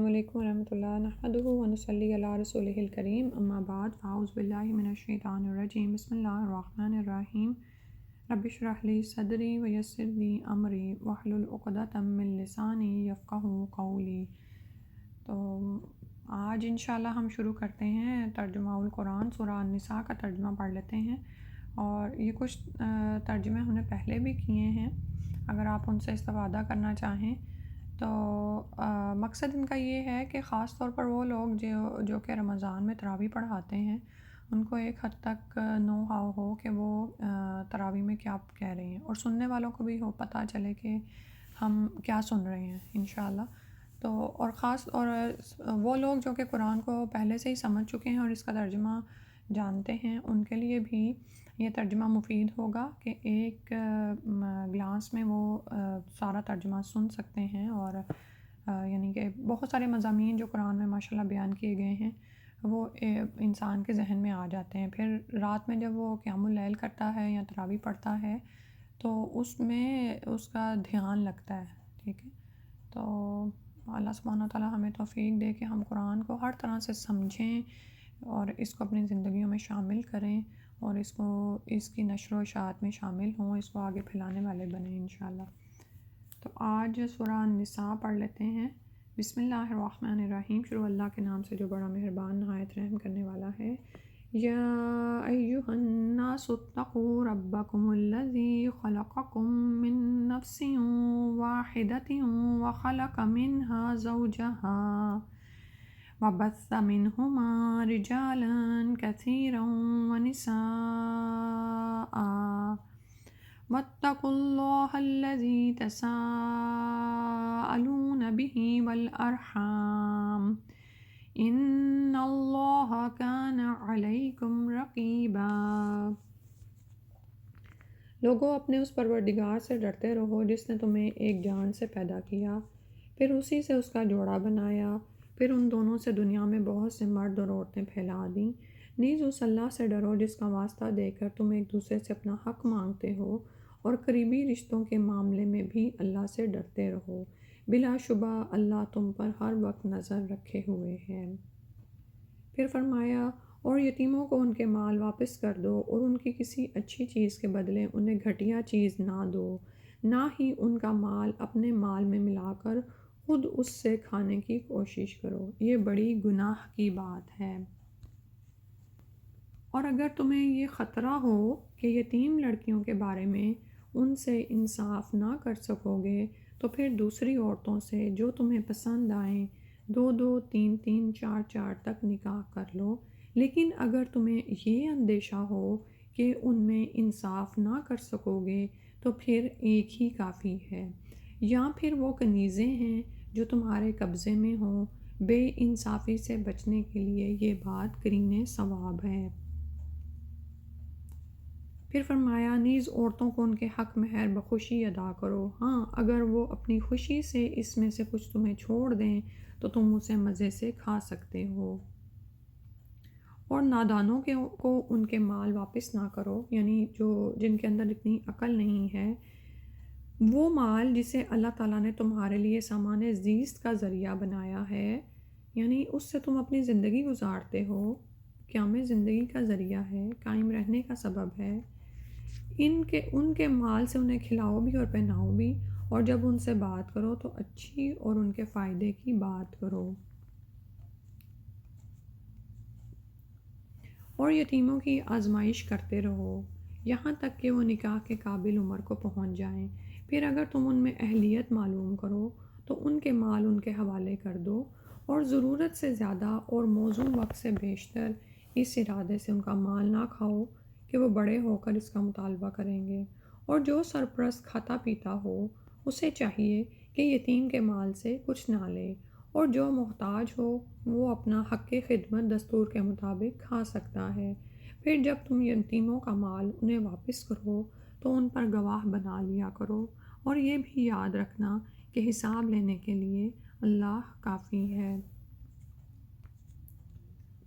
علیکم ورحمۃ اللہ نحمدہ ونصلی علی رسولہ الکریم اما بعد فاعوذ باللہ من الشیطان الرجیم بسم اللہ الرحمن الرحیم رب اشرح لی صدری ویسر لی امری واحلل عقدۃ من لسانی یفقہوا قولی۔ تو آج انشاءاللہ ہم شروع کرتے ہیں ترجمہ القرآن، سورہ النساء کا ترجمہ پڑھ لیتے ہیں، اور یہ کچھ ترجمے ہم نے پہلے بھی کیے ہیں، اگر آپ ان سے استفادہ کرنا چاہیں تو مقصد ان کا یہ ہے کہ خاص طور پر وہ لوگ جو کہ رمضان میں تراویح پڑھاتے ہیں ان کو ایک حد تک نو ہاؤ ہو کہ وہ تراویح میں کیا کہہ رہے ہیں، اور سننے والوں کو بھی پتہ چلے کہ ہم کیا سن رہے ہیں انشاءاللہ۔ تو اور خاص اور وہ لوگ جو کہ قرآن کو پہلے سے ہی سمجھ چکے ہیں اور اس کا ترجمہ جانتے ہیں ان کے لیے بھی یہ ترجمہ مفید ہوگا کہ ایک گلاس میں وہ سارا ترجمہ سن سکتے ہیں، اور یعنی کہ بہت سارے مضامین جو قرآن میں ماشاءاللہ بیان کیے گئے ہیں وہ انسان کے ذہن میں آ جاتے ہیں۔ پھر رات میں جب وہ قیام اللیل کرتا ہے یا تراویح پڑھتا ہے تو اس میں اس کا دھیان لگتا ہے، ٹھیک ہے۔ تو اللہ سبحانہ وتعالی ہمیں توفیق دے کہ ہم قرآن کو ہر طرح سے سمجھیں اور اس کو اپنی زندگیوں میں شامل کریں، اور اس کی نشر و اشاعت میں شامل ہوں، اس کو آگے پھیلانے والے بنیں انشاءاللہ۔ تو آج سورہ النساء پڑھ لیتے ہیں۔ بسم اللہ الرحمن الرحیم، شروع اللہ کے نام سے جو بڑا مہربان نہایت رحم کرنے والا ہے۔ یا ایھا الناس اتقوا ربکم الذی خلقکم من نفس واحدۃ وخلق منها زوجها وبث منهما رجالا كثيرا ونساء واتقوا الله الذي تساءلون به والأرحام إن الله كان عليكم رقيبا۔ لوگو، اپنے اس پروردگار سے ڈرتے رہو جس نے تمہیں ایک جان سے پیدا کیا، پھر اسی سے اس کا جوڑا بنایا، پھر ان دونوں سے دنیا میں بہت سے مرد اور عورتیں پھیلا دیں۔ نیز اس اللہ سے ڈرو جس کا واسطہ دے کر تم ایک دوسرے سے اپنا حق مانگتے ہو، اور قریبی رشتوں کے معاملے میں بھی اللہ سے ڈرتے رہو، بلا شبہ اللہ تم پر ہر وقت نظر رکھے ہوئے ہے۔ پھر فرمایا، اور یتیموں کو ان کے مال واپس کر دو، اور ان کی کسی اچھی چیز کے بدلے انہیں گھٹیا چیز نہ دو، نہ ہی ان کا مال اپنے مال میں ملا کر خود اس سے کھانے کی کوشش کرو، یہ بڑی گناہ کی بات ہے۔ اور اگر تمہیں یہ خطرہ ہو کہ یتیم لڑکیوں کے بارے میں ان سے انصاف نہ کر سکو گے تو پھر دوسری عورتوں سے جو تمہیں پسند آئیں 2 3 3 4 4 تک نکاح کر لو، لیکن اگر تمہیں یہ اندیشہ ہو کہ ان میں انصاف نہ کر سکو گے تو پھر ایک ہی کافی ہے، یا پھر وہ کنیزیں ہیں جو تمہارے قبضے میں ہوں، بے انصافی سے بچنے کے لیے یہ بات قرین ثواب ہے۔ پھر فرمایا، نیز عورتوں کو ان کے حق مہر بخوشی ادا کرو، ہاں اگر وہ اپنی خوشی سے اس میں سے کچھ تمہیں چھوڑ دیں تو تم اسے مزے سے کھا سکتے ہو۔ اور نادانوں کو ان کے مال واپس نہ کرو، یعنی جن کے اندر اتنی عقل نہیں ہے، وہ مال جسے اللہ تعالیٰ نے تمہارے لیے سامان زیست کا ذریعہ بنایا ہے، یعنی اس سے تم اپنی زندگی گزارتے ہو، قیام زندگی کا ذریعہ ہے، قائم رہنے کا سبب ہے، ان کے مال سے انہیں کھلاؤ بھی اور پہناؤ بھی، اور جب ان سے بات کرو تو اچھی اور ان کے فائدے کی بات کرو۔ اور یتیموں کی آزمائش کرتے رہو یہاں تک کہ وہ نکاح کے قابل عمر کو پہنچ جائیں، پھر اگر تم ان میں اہلیت معلوم کرو تو ان کے مال ان کے حوالے کر دو، اور ضرورت سے زیادہ اور موزوں وقت سے بیشتر اس ارادے سے ان کا مال نہ کھاؤ کہ وہ بڑے ہو کر اس کا مطالبہ کریں گے۔ اور جو سرپرست کھاتا پیتا ہو اسے چاہیے کہ یتیم کے مال سے کچھ نہ لے، اور جو محتاج ہو وہ اپنا حق خدمت دستور کے مطابق کھا سکتا ہے۔ پھر جب تم یتیموں کا مال انہیں واپس کرو تو ان پر گواہ بنا لیا کرو، اور یہ بھی یاد رکھنا کہ حساب لینے کے لیے اللہ کافی ہے۔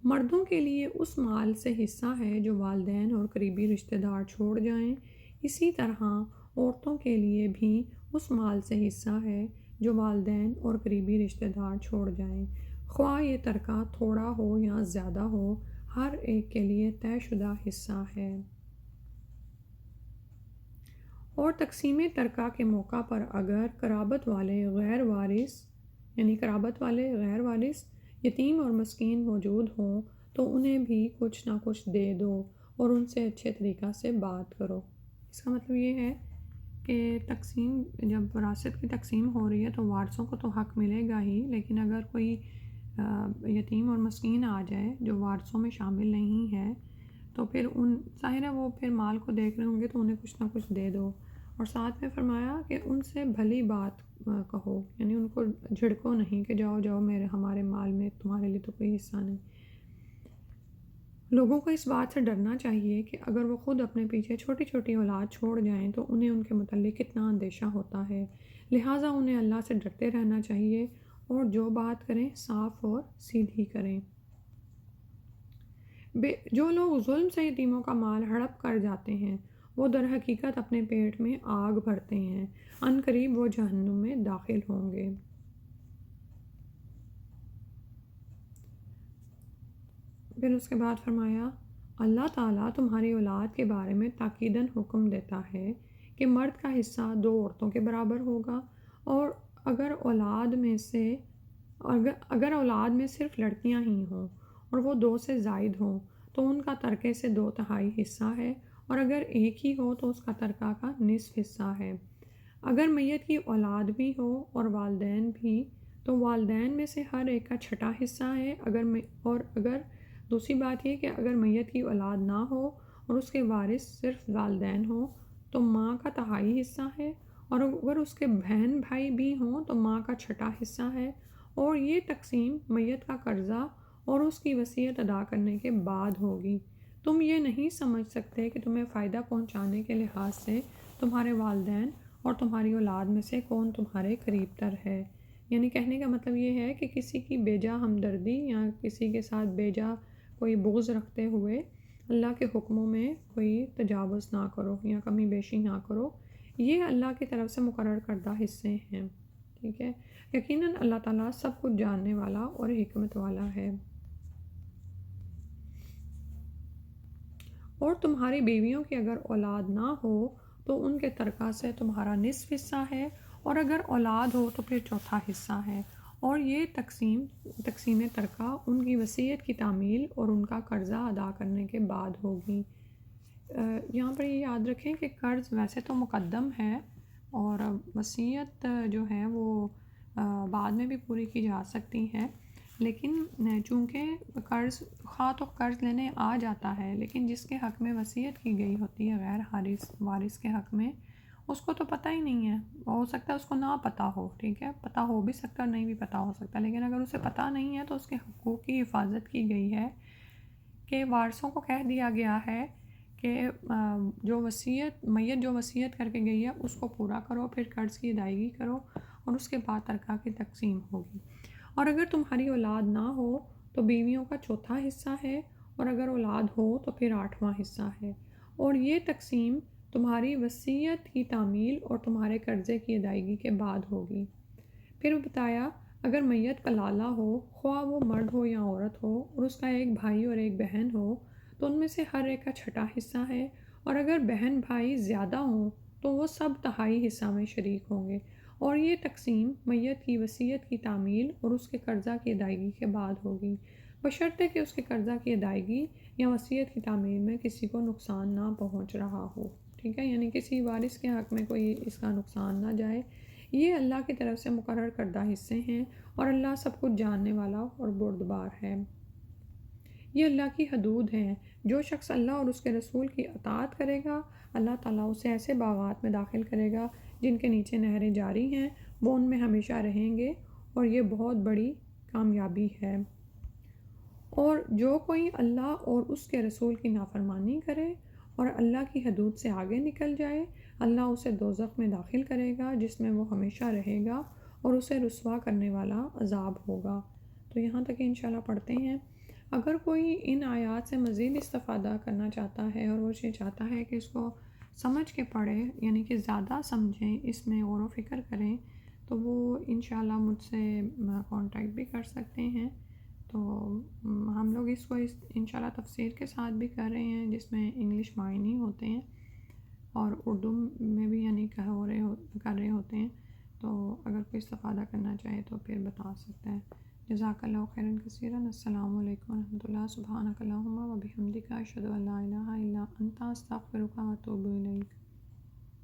مردوں کے لیے اس مال سے حصہ ہے جو والدین اور قریبی رشتہ دار چھوڑ جائیں، اسی طرح عورتوں کے لیے بھی اس مال سے حصہ ہے جو والدین اور قریبی رشتہ دار چھوڑ جائیں، خواہ یہ ترکہ تھوڑا ہو یا زیادہ ہو، ہر ایک کے لیے طے شدہ حصہ ہے۔ اور تقسیم ترکہ کے موقع پر اگر قرابت والے غیر وارث یتیم اور مسکین موجود ہوں تو انہیں بھی کچھ نہ کچھ دے دو اور ان سے اچھے طریقہ سے بات کرو۔ اس کا مطلب یہ ہے کہ جب وراثت کی تقسیم ہو رہی ہے تو وارثوں کو تو حق ملے گا ہی، لیکن اگر کوئی یتیم اور مسکین آ جائے جو وارثوں میں شامل نہیں ہے تو پھر ظاہر ہے وہ پھر مال کو دیکھ رہے ہوں گے تو انہیں کچھ نہ کچھ دے دو۔ اور ساتھ میں فرمایا کہ ان سے بھلی بات کہو، یعنی ان کو جھڑکو نہیں کہ جاؤ ہمارے مال میں تمہارے لیے تو کوئی حصہ نہیں۔ لوگوں کو اس بات سے ڈرنا چاہیے کہ اگر وہ خود اپنے پیچھے چھوٹی چھوٹی اولاد چھوڑ جائیں تو انہیں ان کے متعلق کتنا اندیشہ ہوتا ہے، لہٰذا انہیں اللہ سے ڈرتے رہنا چاہیے اور جو بات کریں صاف اور سیدھی کریں۔ جو لوگ ظلم سے یتیموں کا مال ہڑپ کر جاتے ہیں وہ در حقیقت اپنے پیٹ میں آگ بھرتے ہیں، عن قریب وہ جہنم میں داخل ہوں گے۔ پھر اس کے بعد فرمایا اللہ تعالیٰ تمہاری اولاد کے بارے میں تاکیداً حکم دیتا ہے کہ مرد کا حصہ 2 عورتوں کے برابر ہوگا، اور اگر اولاد میں صرف لڑکیاں ہی ہوں اور وہ 2 سے زائد ہوں تو ان کا ترکے سے 2/3 حصہ ہے، اور اگر ایک ہی ہو تو اس کا ترکہ کا نصف حصہ ہے۔ اگر میت کی اولاد بھی ہو اور والدین بھی تو والدین میں سے ہر ایک کا 1/6 حصہ ہے۔ اگر دوسری بات یہ کہ اگر میت کی اولاد نہ ہو اور اس کے وارث صرف والدین ہوں تو ماں کا 1/3 حصہ ہے، اور اگر اس کے بہن بھائی بھی ہوں تو ماں کا 1/6 حصہ ہے، اور یہ تقسیم میت کا قرضہ اور اس کی وصیت ادا کرنے کے بعد ہوگی۔ تم یہ نہیں سمجھ سکتے کہ تمہیں فائدہ پہنچانے کے لحاظ سے تمہارے والدین اور تمہاری اولاد میں سے کون تمہارے قریب تر ہے۔ یعنی کہنے کا مطلب یہ ہے کہ کسی کی بیجا ہمدردی یا کسی کے ساتھ بیجا کوئی بغض رکھتے ہوئے اللہ کے حکموں میں کوئی تجاوز نہ کرو یا کمی بیشی نہ کرو، یہ اللہ کی طرف سے مقرر کردہ حصے ہیں، ٹھیک ہے۔ یقیناً اللہ تعالیٰ سب کچھ جاننے والا اور حکمت والا ہے۔ اور تمہاری بیویوں کی اگر اولاد نہ ہو تو ان کے ترکہ سے تمہارا نصف حصہ ہے، اور اگر اولاد ہو تو پھر 1/4 حصہ ہے، اور یہ تقسیم ترکہ ان کی وصیت کی تعمیل اور ان کا قرضہ ادا کرنے کے بعد ہوگی۔ یہاں پر یہ یاد رکھیں کہ قرض ویسے تو مقدم ہے اور وصیت جو ہے وہ بعد میں بھی پوری کی جا سکتی ہے، لیکن چونکہ خواہ تو قرض لینے آ جاتا ہے لیکن جس کے حق میں وصیت کی گئی ہوتی ہے غیر وارث کے حق میں، اس کو تو پتہ ہی نہیں ہے، ہو سکتا ہے اس کو نہ پتہ ہو، ٹھیک ہے، پتہ ہو بھی سکتا ہے اور نہیں بھی پتہ ہو سکتا، لیکن اگر اسے پتہ نہیں ہے تو اس کے حقوق کی حفاظت کی گئی ہے کہ وارثوں کو کہہ دیا گیا ہے کہ میت جو وصیت کر کے گئی ہے اس کو پورا کرو، پھر قرض کی ادائیگی کرو اور اس کے بعد ترکہ کی تقسیم ہوگی۔ اور اگر تمہاری اولاد نہ ہو تو بیویوں کا 1/4 حصہ ہے، اور اگر اولاد ہو تو پھر 8واں حصہ ہے، اور یہ تقسیم تمہاری وصیت کی تعمیل اور تمہارے قرضے کی ادائیگی کے بعد ہوگی۔ پھر بتایا اگر میت کا لالا ہو، خواہ وہ مرد ہو یا عورت ہو، اور اس کا ایک بھائی اور ایک بہن ہو تو ان میں سے ہر ایک کا 1/6 حصہ ہے، اور اگر بہن بھائی زیادہ ہوں تو وہ سب 1/2 حصہ میں شریک ہوں گے، اور یہ تقسیم میت کی وصیت کی تعمیل اور اس کے قرضہ کی ادائیگی کے بعد ہوگی، بشرطے کہ اس کے قرضہ کی ادائیگی یا وصیت کی تعمیل میں کسی کو نقصان نہ پہنچ رہا ہو، ٹھیک ہے، یعنی کسی وارث کے حق میں کوئی اس کا نقصان نہ جائے۔ یہ اللہ کی طرف سے مقرر کردہ حصے ہیں اور اللہ سب کچھ جاننے والا اور بردبار ہے۔ یہ اللہ کی حدود ہیں، جو شخص اللہ اور اس کے رسول کی اطاعت کرے گا اللہ تعالیٰ اسے ایسے باغات میں داخل کرے گا جن کے نیچے نہریں جاری ہیں، وہ ان میں ہمیشہ رہیں گے، اور یہ بہت بڑی کامیابی ہے۔ اور جو کوئی اللہ اور اس کے رسول کی نافرمانی کرے اور اللہ کی حدود سے آگے نکل جائے، اللہ اسے دوزخ میں داخل کرے گا جس میں وہ ہمیشہ رہے گا اور اسے رسوا کرنے والا عذاب ہوگا۔ تو یہاں تک انشاءاللہ پڑھتے ہیں۔ اگر کوئی ان آیات سے مزید استفادہ کرنا چاہتا ہے اور وہ یہ چاہتا ہے کہ اس کو سمجھ کے پڑھے، یعنی کہ زیادہ سمجھیں، اس میں غور و فکر کریں، تو وہ انشاءاللہ مجھ سے کانٹیکٹ بھی کر سکتے ہیں۔ تو ہم لوگ اس کو انشاءاللہ تفسیر کے ساتھ بھی کر رہے ہیں، جس میں انگلش معنی ہوتے ہیں اور اردو میں بھی یعنی کر رہے ہوتے ہیں۔ تو اگر کوئی استفادہ کرنا چاہے تو پھر بتا سکتا ہے۔ جزاک اللہ خیرا کثیرا۔ السلام علیکم ورحمۃ اللہ۔ سبحانک اللہم و بحمدک، اشہد ان لا الہ الا انت، استغفرک و اتوب الیک۔